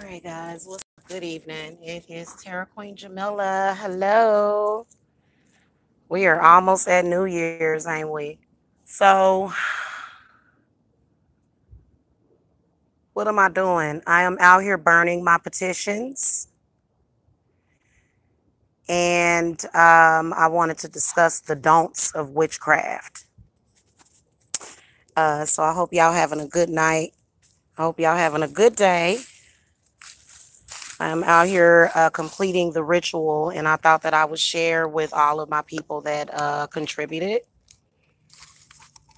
All right, guys. What's up? Good evening. It is Terra Queen Jamila. Hello. We are almost at New Year's, ain't we? So, what am I doing? I am out here burning my petitions, and I wanted to discuss the don'ts of witchcraft. So, I hope y'all having a good night. I hope y'all having a good day. I'm out here completing the ritual, and I thought that I would share with all of my people that contributed,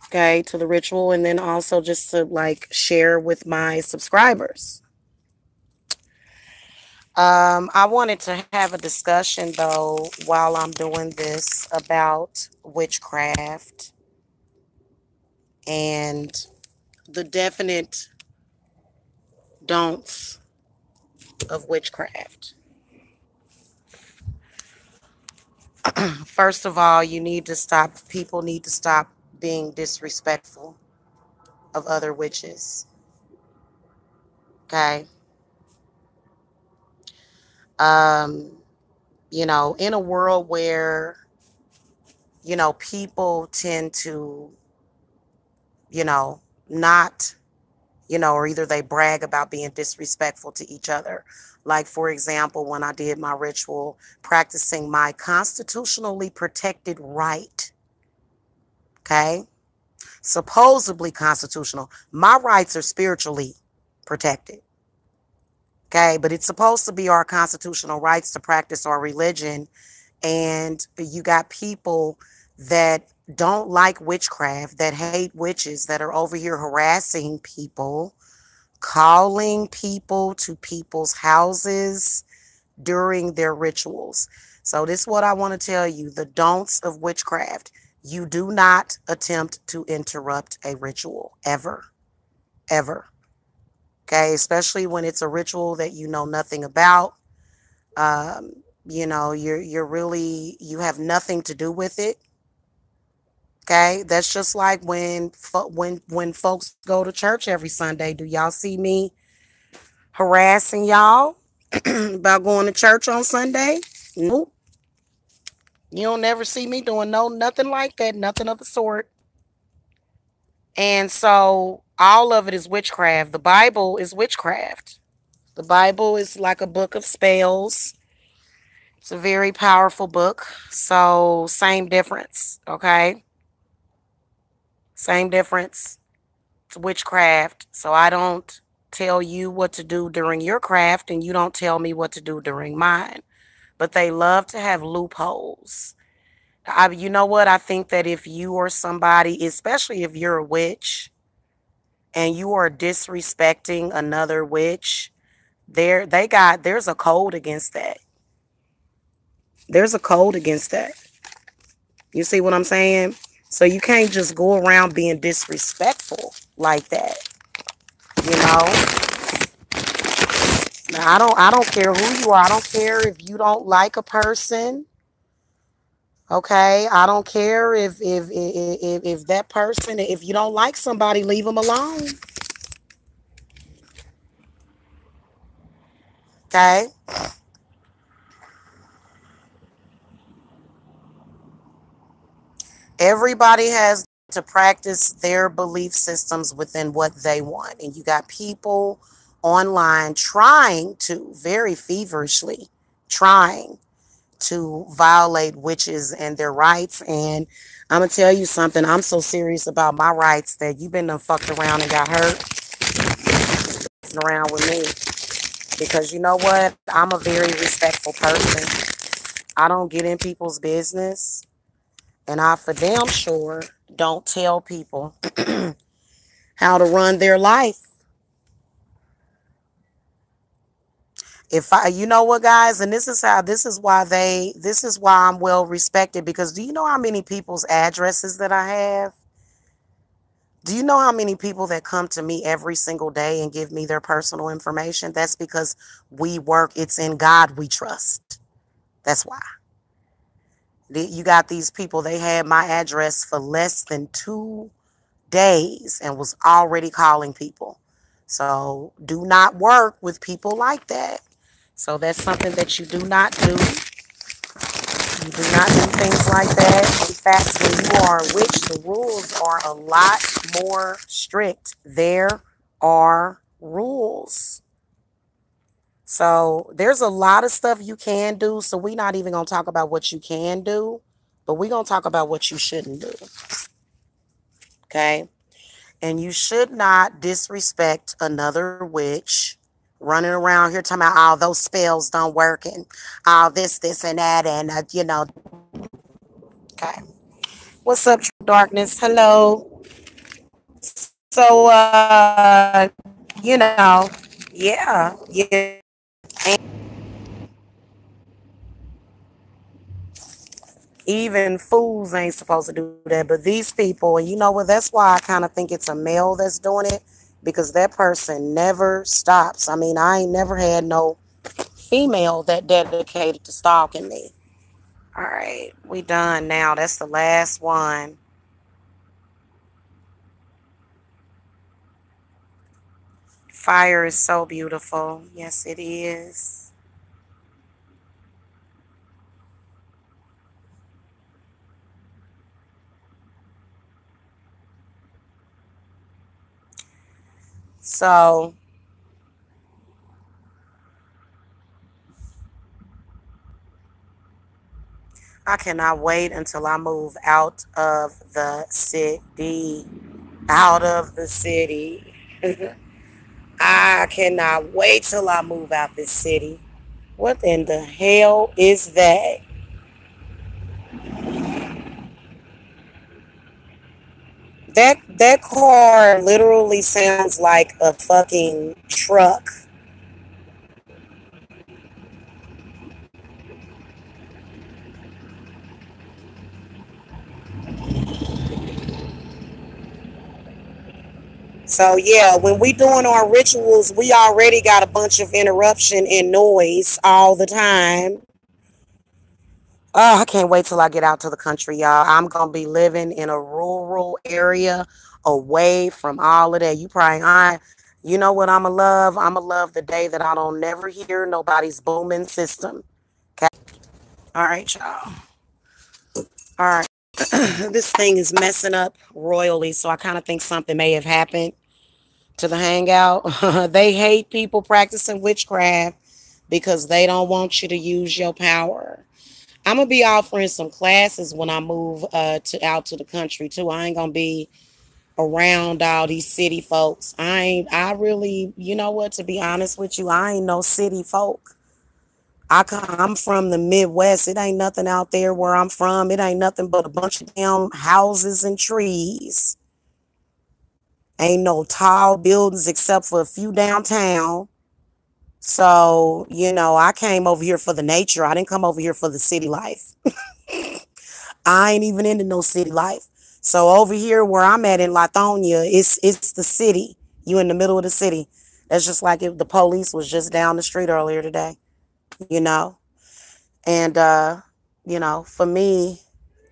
okay, to the ritual, and then also just to like share with my subscribers. I wanted to have a discussion though while I'm doing this about witchcraft and the definite don'ts of witchcraft. First of all, people need to stop being disrespectful of other witches. Okay. Um, in a world where, people tend to, not, or either they brag about being disrespectful to each other. Like, for example, when I did my ritual, practicing my constitutionally protected right. Okay. Supposedly constitutional. My rights are spiritually protected. Okay. But it's supposed to be our constitutional rights to practice our religion. And you got people that don't like witchcraft, that hate witches, that are over here harassing people, calling people to people's houses during their rituals. So this is what I want to tell you, the don'ts of witchcraft. You do not attempt to interrupt a ritual ever, ever. Okay, especially when it's a ritual that you know nothing about. You have nothing to do with it. Okay, that's just like when folks go to church every Sunday. Do y'all see me harassing y'all about going to church on Sunday? Nope. You don't never see me doing nothing like that, nothing of the sort. And so all of it is witchcraft. The Bible is witchcraft. The Bible is like a book of spells. It's a very powerful book. So same difference, okay? Same difference. It's witchcraft. So I don't tell you what to do during your craft, and you don't tell me what to do during mine. But they love to have loopholes. You know what? I think that if you or somebody, especially if you're a witch, and you are disrespecting another witch, there's a code against that. There's a code against that. You see what I'm saying? So you can't just go around being disrespectful like that. Now, I don't care who you are. I don't care if you don't like a person. Okay, I don't care if that person, if you don't like somebody, leave them alone. Okay. Everybody has to practice their belief systems within what they want. And you got people online trying to, very feverishly, trying to violate witches and their rights. And I'm going to tell you something. I'm so serious about my rights that you've been done fucked around and got hurt around with me. Because you know what? I'm a very respectful person. I don't get in people's business. And I for damn sure don't tell people how to run their life. You know what, guys, and this is why I'm well respected, because do you know how many people's addresses that I have? Do you know how many people that come to me every single day and give me their personal information? That's because it's in God we trust. That's why. You got these people, they had my address for less than 2 days and was already calling people. So do not work with people like that. So that's something that you do not do. You do not do things like that. In fact, when you are a witch, the rules are a lot more strict. There are rules. So there's a lot of stuff you can do. So we're not even going to talk about what you can do, but we're going to talk about what you shouldn't do. Okay? And you should not disrespect another witch running around here talking about all those spells don't work and all this, and that, and, okay. What's up, darkness? Hello. So, yeah, yeah. Even fools ain't supposed to do that, but these people, and you know what, that's why I kind of think it's a male that's doing it, because that person never stops. I mean, I ain't never had no female that dedicated to stalking me. All right, we done now. That's the last one. Fire is so beautiful. Yes, it is. So I cannot wait until I move out of the city. Out of the city. I cannot wait till I move out this city. What in the hell is that? That car literally sounds like a fucking truck. So yeah, when we doing our rituals, we already got a bunch of interruption and noise all the time. Oh, I can't wait till I get out to the country, y'all. I'm gonna be living in a rural area away from all of that. You know what I'ma love? I'ma love the day that I don't never hear nobody's booming system. Okay. All right, y'all. All right. This thing is messing up royally, so I kind of think something may have happened to the hangout. They hate people practicing witchcraft because they don't want you to use your power. I'm gonna be offering some classes when I move out to the country too. I ain't gonna be around all these city folks. I really, you know what, to be honest with you, I ain't no city folk. I'm from the Midwest. It ain't nothing out there where I'm from. It ain't nothing but a bunch of damn houses and trees. Ain't no tall buildings except for a few downtown. So, I came over here for the nature. I didn't come over here for the city life. I ain't even into no city life. So over here where I'm at in Lithonia, it's the city. You in the middle of the city. That's just like if the police was just down the street earlier today, you know. And for me,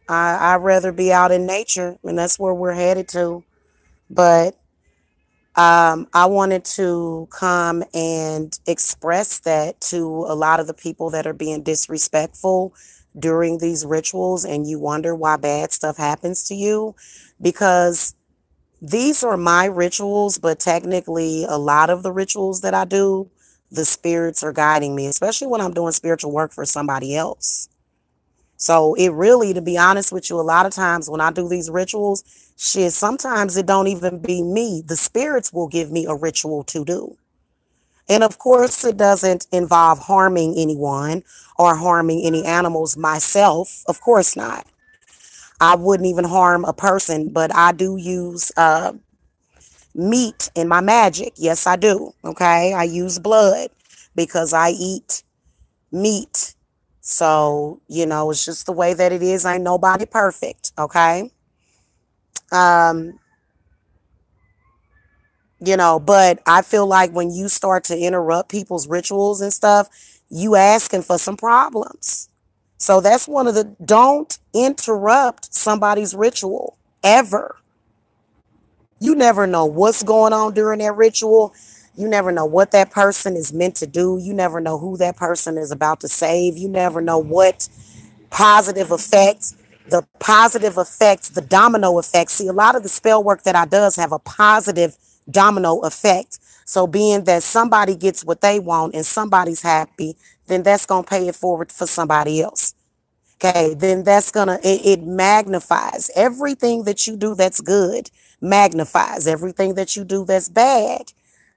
I'd rather be out in nature, and that's where we're headed to. But I wanted to come and express that to a lot of the people that are being disrespectful during these rituals, and you wonder why bad stuff happens to you, because these are my rituals, but technically a lot of the rituals that I do, the spirits are guiding me, especially when I'm doing spiritual work for somebody else. So it really, to be honest with you, a lot of times when I do these rituals, shit, sometimes it don't even be me. The spirits will give me a ritual to do. And of course, it doesn't involve harming anyone or harming any animals myself. Of course not. I wouldn't even harm a person, but I do use meat in my magic. Yes, I do. Okay. I use blood because I eat meat. So, it's just the way that it is. Ain't nobody perfect. Okay. Um, but I feel like when you start to interrupt people's rituals and stuff, you asking for some problems. So that's one of the, don't interrupt somebody's ritual ever. You never know what's going on during that ritual. You never know what that person is meant to do. You never know who that person is about to save. You never know what positive effects, the domino effect. See, a lot of the spell work that I does have a positive domino effect. So being that somebody gets what they want and somebody's happy, then that's going to pay it forward for somebody else. Okay, then that's it magnifies everything that you do that's good, magnifies everything that you do that's bad,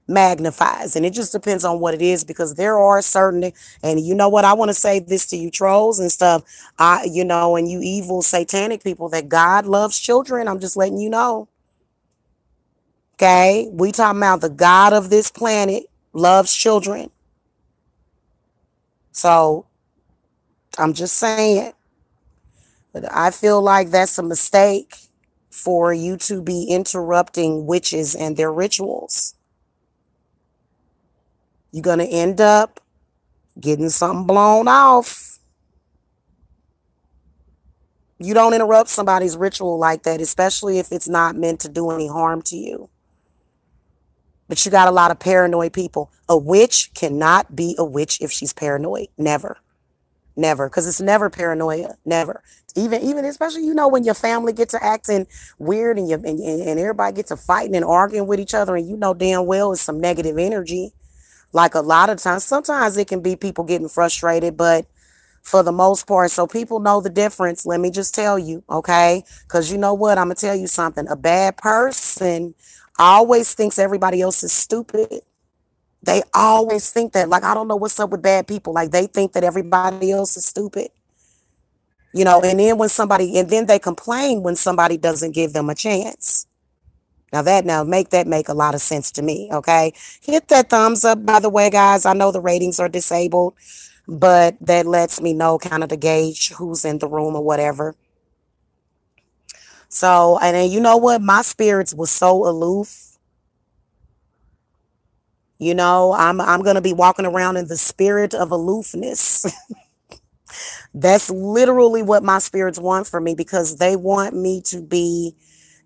magnifies. And it just depends on what it is, because there are certain, and you know what, I want to say this to you trolls and stuff, and you evil satanic people, that God loves children. I'm just letting you know. Okay, we talking about the God of this planet loves children. So I'm just saying. But I feel like that's a mistake for you to be interrupting witches and their rituals. You're going to end up getting something blown off. You don't interrupt somebody's ritual like that, especially if it's not meant to do any harm to you. But you got a lot of paranoid people. A witch cannot be a witch if she's paranoid. Never. Never, because it's never paranoia. Never. Even especially, when your family gets to acting weird and everybody gets to fighting and arguing with each other, and you know damn well it's some negative energy. Like a lot of times, sometimes it can be people getting frustrated, but for the most part, so people know the difference. Let me just tell you, okay? Because you know what? I'm going to tell you something. A bad person always thinks everybody else is stupid. They always think that, like, I don't know what's up with bad people. Like, they think that everybody else is stupid. And then they complain when somebody doesn't give them a chance. Make a lot of sense to me, okay? Hit that thumbs up, by the way, guys. I know the ratings are disabled, but that lets me know kind of to gauge who's in the room or whatever. So, and then you know what? My spirits was so aloof. I'm going to be walking around in the spirit of aloofness. That's literally what my spirits want for me, because they want me to be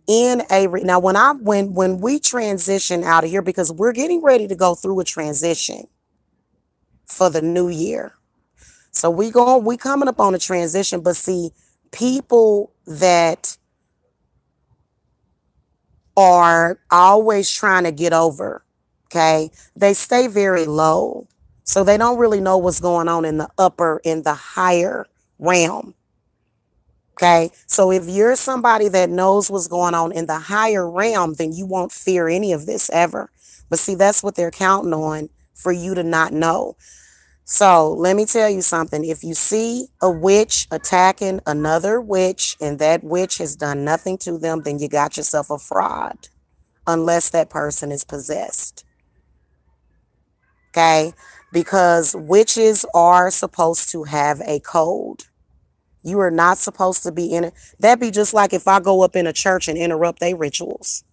in now when we transition out of here, because we're getting ready to go through a transition for the new year. So we coming up on a transition, but see, people that are always trying to get over, okay, they stay very low. So they don't really know what's going on in the higher realm. Okay. So if you're somebody that knows what's going on in the higher realm, then you won't fear any of this ever. But see, that's what they're counting on, for you to not know. So let me tell you something. If you see a witch attacking another witch and that witch has done nothing to them, then you got yourself a fraud, unless that person is possessed. Okay. Because witches are supposed to have a code. You are not supposed to be in it. That'd be just like if I go up in a church and interrupt their rituals.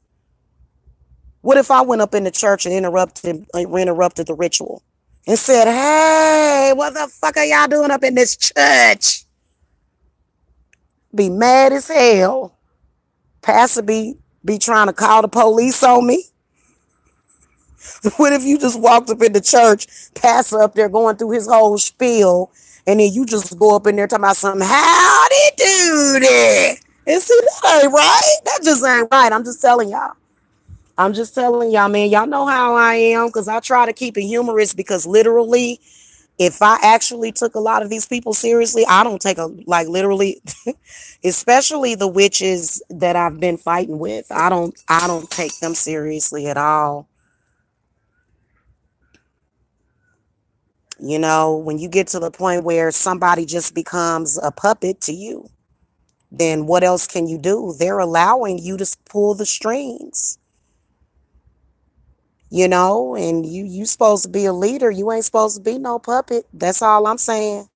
What if I went up in the church and interrupted the ritual and said, "Hey, what the fuck are y'all doing up in this church?" Be mad as hell. Pastor be trying to call the police on me. What if you just walked up in the church, pastor up there going through his whole spiel, and then you just go up in there talking about something, "How they do that?" And see, that ain't right. That just ain't right. I'm just telling y'all, man. Y'all know how I am, because I try to keep it humorous, because literally, if I actually took a lot of these people seriously, I don't take literally, especially the witches that I've been fighting with. I don't take them seriously at all. When you get to the point where somebody just becomes a puppet to you, then what else can you do? They're allowing you to pull the strings, and you supposed to be a leader. You ain't supposed to be no puppet. That's all I'm saying.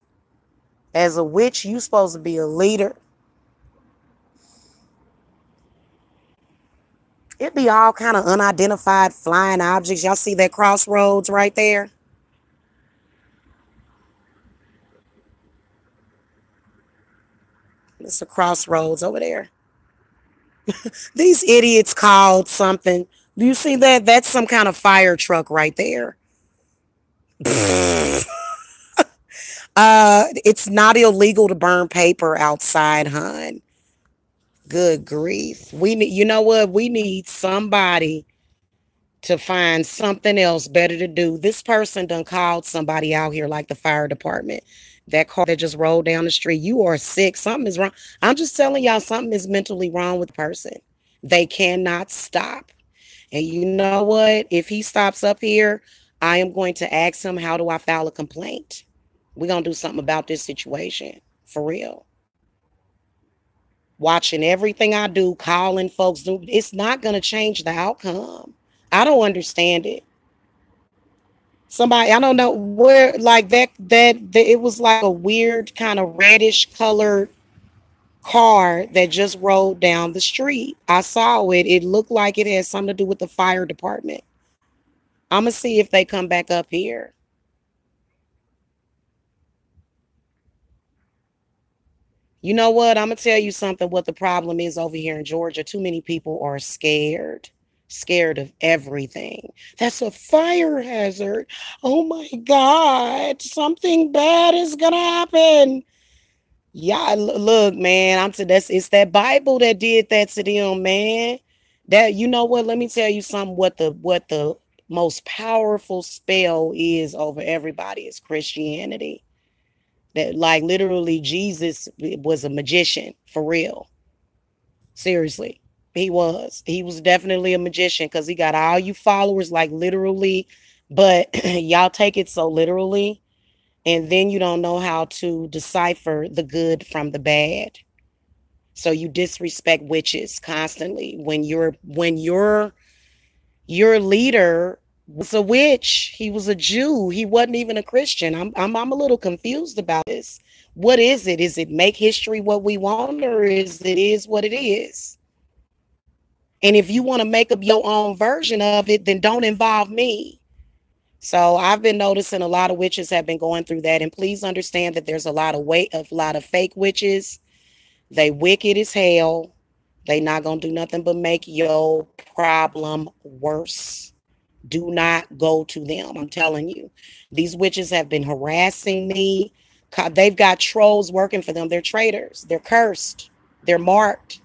As a witch, you supposed to be a leader. It'd be all kind of unidentified flying objects. Y'all see that crossroads right there? It's a crossroads over there. These idiots called something. Do you see that? That's some kind of fire truck right there. It's not illegal to burn paper outside, hun. Good grief. We need, you know what? We need somebody to find something else better to do. This person done called somebody out here like the fire department. That car that just rolled down the street. You are sick. Something is wrong. I'm just telling y'all something is mentally wrong with the person. They cannot stop. And you know what? If he stops up here, I am going to ask him, how do I file a complaint? We're going to do something about this situation. For real. Watching everything I do, calling folks, it's not going to change the outcome. I don't understand it. Somebody, I don't know where, like that, it was like a weird kind of reddish colored car that just rolled down the street. I saw it. It looked like it had something to do with the fire department. I'm going to see if they come back up here. You know what? I'm going to tell you something. What the problem is over here in Georgia, too many people are scared of everything. That's a fire hazard. Oh my God, something bad is going to happen. Yeah, look, man, it's that Bible that did that to them, man. That, you know what? Let me tell you something. What the most powerful spell is over everybody is Christianity. That, like, literally Jesus was a magician for real. Seriously, he was definitely a magician, because he got all you followers, like, literally, but y'all take it so literally. And then you don't know how to decipher the good from the bad. So you disrespect witches constantly when your leader was a witch. He was a Jew. He wasn't even a Christian. I'm a little confused about this. What is it? Is it make history what we want, or is what it is? And if you want to make up your own version of it, then don't involve me. So I've been noticing a lot of witches have been going through that. And please understand that there's a lot of fake witches. They wicked as hell. They not going to do nothing but make your problem worse. Do not go to them. I'm telling you, these witches have been harassing me. They've got trolls working for them. They're traitors. They're cursed. They're marked.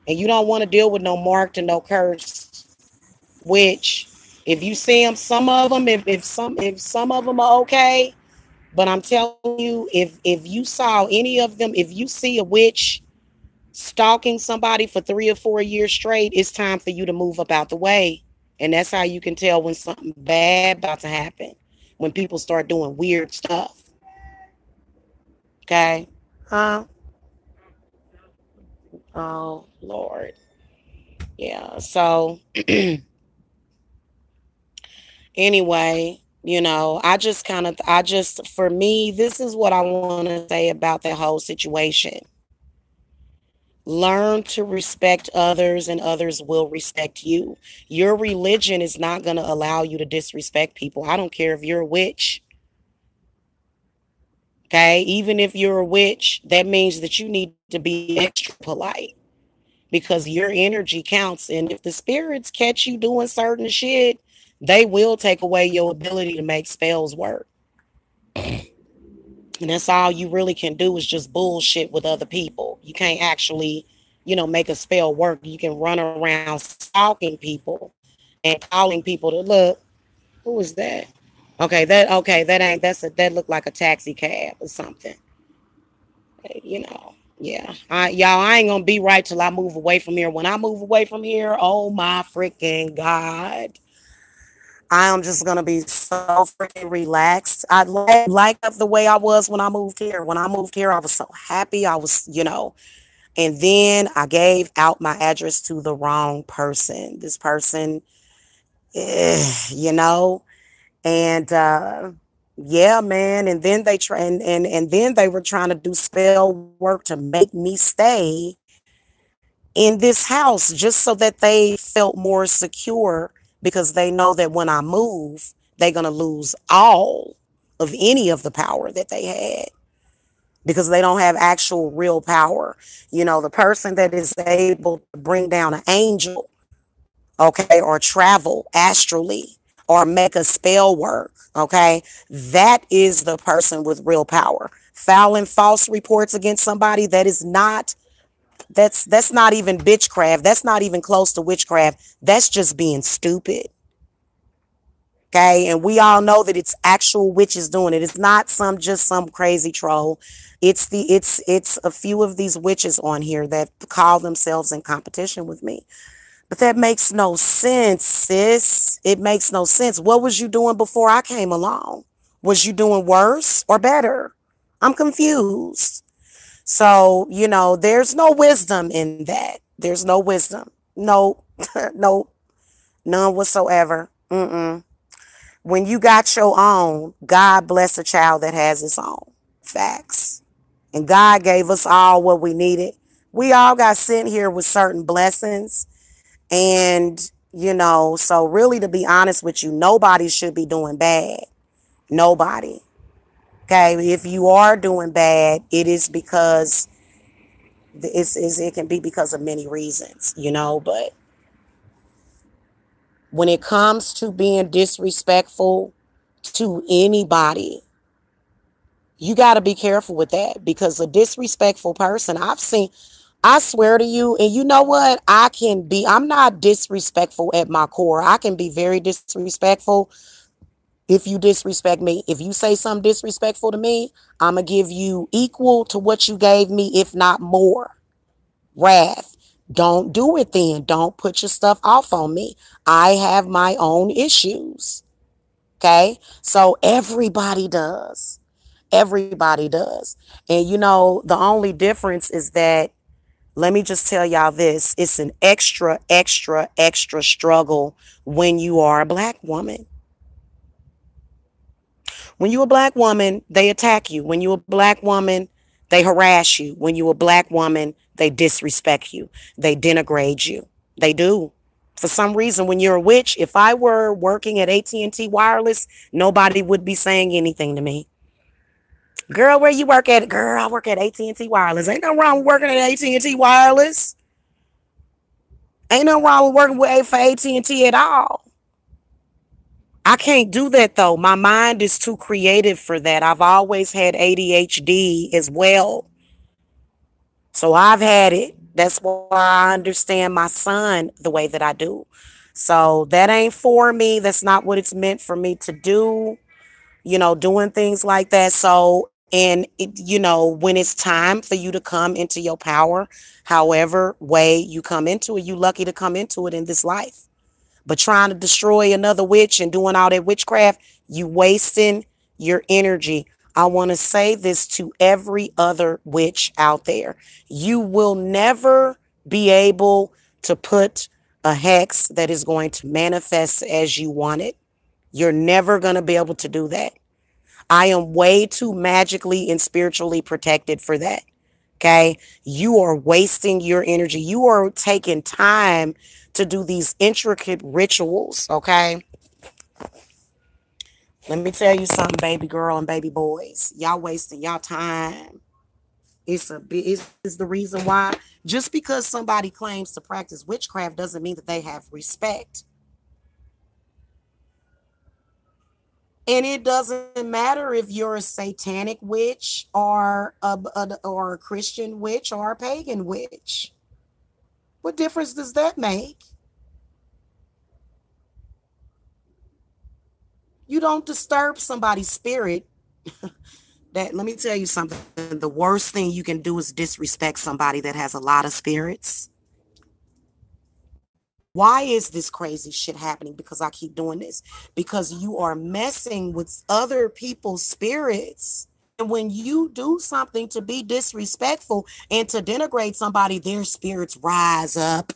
And you don't want to deal with no marked and no cursed witch. If you see them, some of them, if some of them are okay, but I'm telling you, if you saw any of them, if you see a witch stalking somebody for 3 or 4 years straight, it's time for you to move up out the way. And that's how you can tell when something bad about to happen, when people start doing weird stuff. Okay? Huh? Oh, Lord. Yeah. So anyway, you know, for me, this is what I want to say about that whole situation. Learn to respect others, and others will respect you. Your religion is not going to allow you to disrespect people. I don't care if you're a witch. Okay? Even if you're a witch, that means that you need to be extra polite, because your energy counts. And if the spirits catch you doing certain shit, they will take away your ability to make spells work. And that's all you really can do, is just bullshit with other people. You can't actually, make a spell work. You can run around stalking people and calling people to look. Who is that? That looked like a taxi cab or something. Yeah. I ain't gonna be right till I move away from here. When I move away from here, oh my freaking God, I am just gonna be so freaking relaxed. I like the way I was when I moved here. When I moved here, I was so happy. I was, and then I gave out my address to the wrong person. This person, and yeah, man. And then they and then they were trying to do spell work to make me stay in this house, just so that they felt more secure, because they know that when I move, they're going to lose all of any of the power that they had. because they don't have actual real power. You know, the person that is able to bring down an angel, okay, or travel astrally or make a spell work, okay, that is the person with real power. Filing false reports against somebody, that is not, that's not even witchcraft. That's not even close to witchcraft. That's just being stupid. Okay, and we all know that it's actual witches doing it. It's not some crazy troll. It's a few of these witches on here that call themselves in competition with me. But that makes no sense, sis. It makes no sense. What was you doing before I came along? Was you doing worse or better? I'm confused. So, you know, there's no wisdom in that. There's no wisdom. No, no, none whatsoever. When you got your own, God bless a child that has its own. Facts. And God gave us all what we needed. We all got sent here with certain blessings. And, you know, so really, to be honest with you, nobody should be doing bad. Nobody. Okay. If you are doing bad, it is because it can be because of many reasons, you know, but when it comes to being disrespectful to anybody, you got to be careful with that, because a disrespectful person, I swear to you, and you know what? I'm not disrespectful at my core. I can be very disrespectful if you disrespect me. If you say something disrespectful to me, I'm going to give you equal to what you gave me, if not more. Wrath. Don't do it then. Don't put your stuff off on me. I have my own issues. Okay? So everybody does. Everybody does. And you know, the only difference is that, let me just tell y'all this, it's an extra, extra, extra struggle when you are a black woman. When you're a black woman, they attack you. When you're a black woman, they harass you. When you're a black woman, they disrespect you. They denigrate you. They do. For some reason, when you're a witch, if I were working at AT&T Wireless, nobody would be saying anything to me. Girl, where you work at? Girl, I work at AT&T Wireless. Ain't nothing wrong with working at AT&T Wireless. Ain't nothing wrong with working for AT&T at all. I can't do that though. My mind is too creative for that. I've always had ADHD as well. So I've had it. That's why I understand my son the way that I do. So that ain't for me. That's not what it's meant for me to do. You know, doing things like that. So, and you know, when it's time for you to come into your power, however way you come into it, you lucky to come into it in this life. But trying to destroy another witch and doing all that witchcraft, you wasting your energy. I want to say this to every other witch out there. You will never be able to put a hex that is going to manifest as you want it. You're never going to be able to do that. I am way too magically and spiritually protected for that. Okay. You are wasting your energy. You are taking time to do these intricate rituals. Okay. Let me tell you something, baby girl and baby boys. Y'all wasting y'all time. It's the reason why. Just because somebody claims to practice witchcraft doesn't mean that they have respect. And it doesn't matter if you're a satanic witch or a Christian witch or a pagan witch. What difference does that make? You don't disturb somebody's spirit. Let me tell you something. The worst thing you can do is disrespect somebody that has a lot of spirits. Why is this crazy shit happening? Because I keep doing this. Because you are messing with other people's spirits. And when you do something to be disrespectful and to denigrate somebody, their spirits rise up.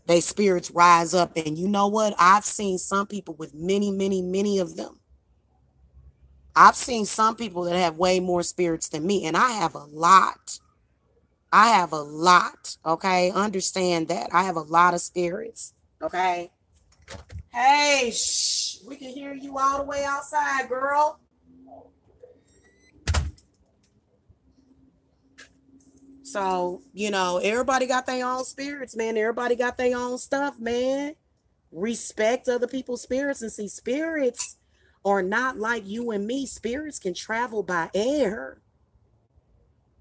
Their spirits rise up. And you know what? I've seen some people with many, many, many of them. I've seen some people that have way more spirits than me. And I have a lot. I have a lot. Okay. Understand that. I have a lot of spirits. Okay. Hey, shh. We can hear you all the way outside, girl. So, you know, everybody got their own spirits, man. Everybody got their own stuff, man. Respect other people's spirits, and see, spirits are not like you and me. Spirits can travel by air.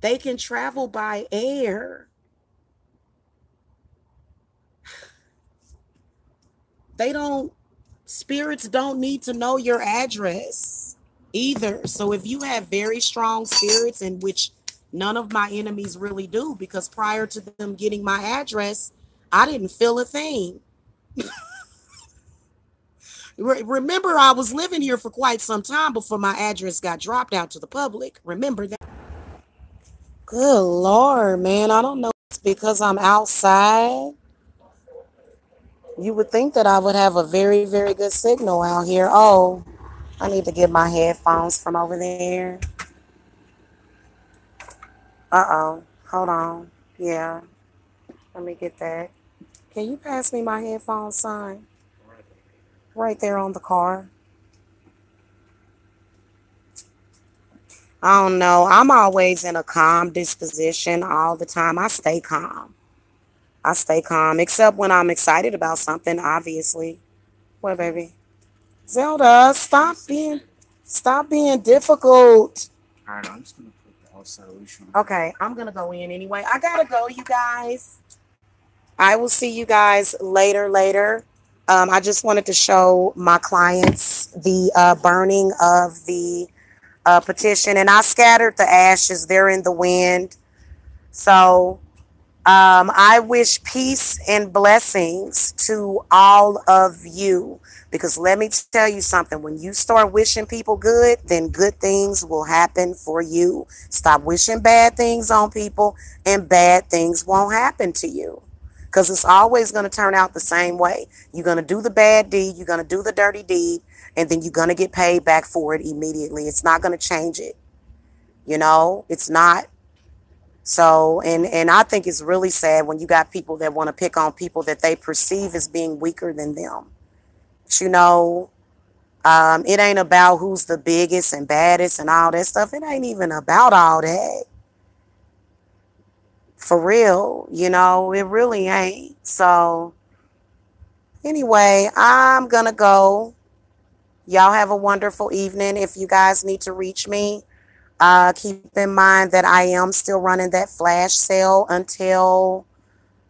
They can travel by air. Spirits don't need to know your address either. So if you have very strong spirits, in which none of my enemies really do, because prior to them getting my address, I didn't feel a thing. Remember, I was living here for quite some time before my address got dropped out to the public. Remember that? Good Lord, man. I don't know. It's because I'm outside. You would think that I would have a very, very good signal out here. Oh, I need to get my headphones from over there. Uh-oh. Hold on. Yeah. Let me get that. Can you pass me my headphones, son? Right there on the car. I don't know. I'm always in a calm disposition all the time. I stay calm. I stay calm, except when I'm excited about something, obviously. What, baby? Zelda, stop being difficult. All right, I'm just gonna put the house solution. Okay, I'm gonna go in anyway. I gotta go, you guys. I will see you guys later. I just wanted to show my clients the burning of the petition, and I scattered the ashes. They're in the wind. So I wish peace and blessings to all of you, because let me tell you something. When you start wishing people good, then good things will happen for you. Stop wishing bad things on people, and bad things won't happen to you, because it's always going to turn out the same way. You're going to do the bad deed, you're going to do the dirty deed, and then you're going to get paid back for it immediately. It's not going to change it. You know, it's not. So, and I think it's really sad when you got people that want to pick on people that they perceive as being weaker than them. But, you know, it ain't about who's the biggest and baddest and all that stuff. It ain't even about all that. For real, you know, it really ain't. So, anyway, I'm going to go. Y'all have a wonderful evening. If you guys need to reach me, keep in mind that I am still running that flash sale until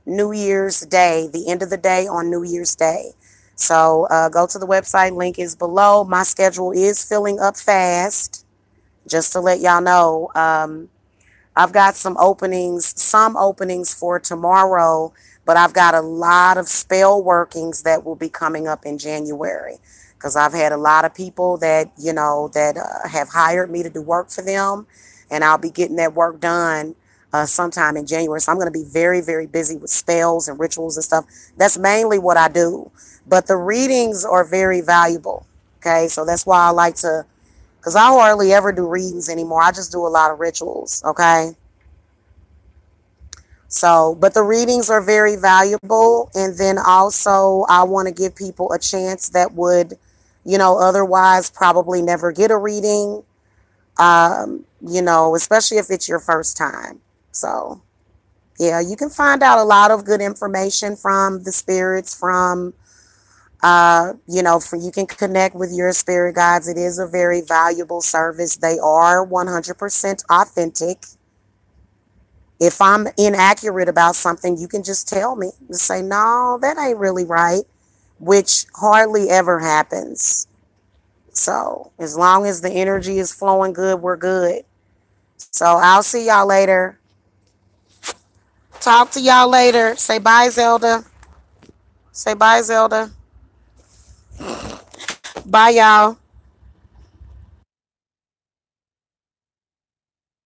New Year's Day, the end of the day on New Year's Day. So go to the website. Link is below. My schedule is filling up fast, just to let y'all know. I've got some openings for tomorrow, but I've got a lot of spell workings that will be coming up in January. Because I've had a lot of people that, you know, that have hired me to do work for them. And I'll be getting that work done sometime in January. So I'm going to be very, very busy with spells and rituals and stuff. That's mainly what I do. But the readings are very valuable. Okay, so that's why I like to, because I hardly ever do readings anymore. I just do a lot of rituals. Okay. So, but the readings are very valuable. And then also I want to give people a chance that would, you know, otherwise probably never get a reading, you know, especially if it's your first time. So, yeah, you can find out a lot of good information from the spirits, from, you know, you can connect with your spirit guides. It is a very valuable service. They are 100% authentic. If I'm inaccurate about something, you can just tell me. Just say, no, that ain't really right, which hardly ever happens. So as long as the energy is flowing good, we're good. So I'll see y'all later. Talk to y'all later. Say bye, Zelda. Say bye, Zelda. Bye, y'all.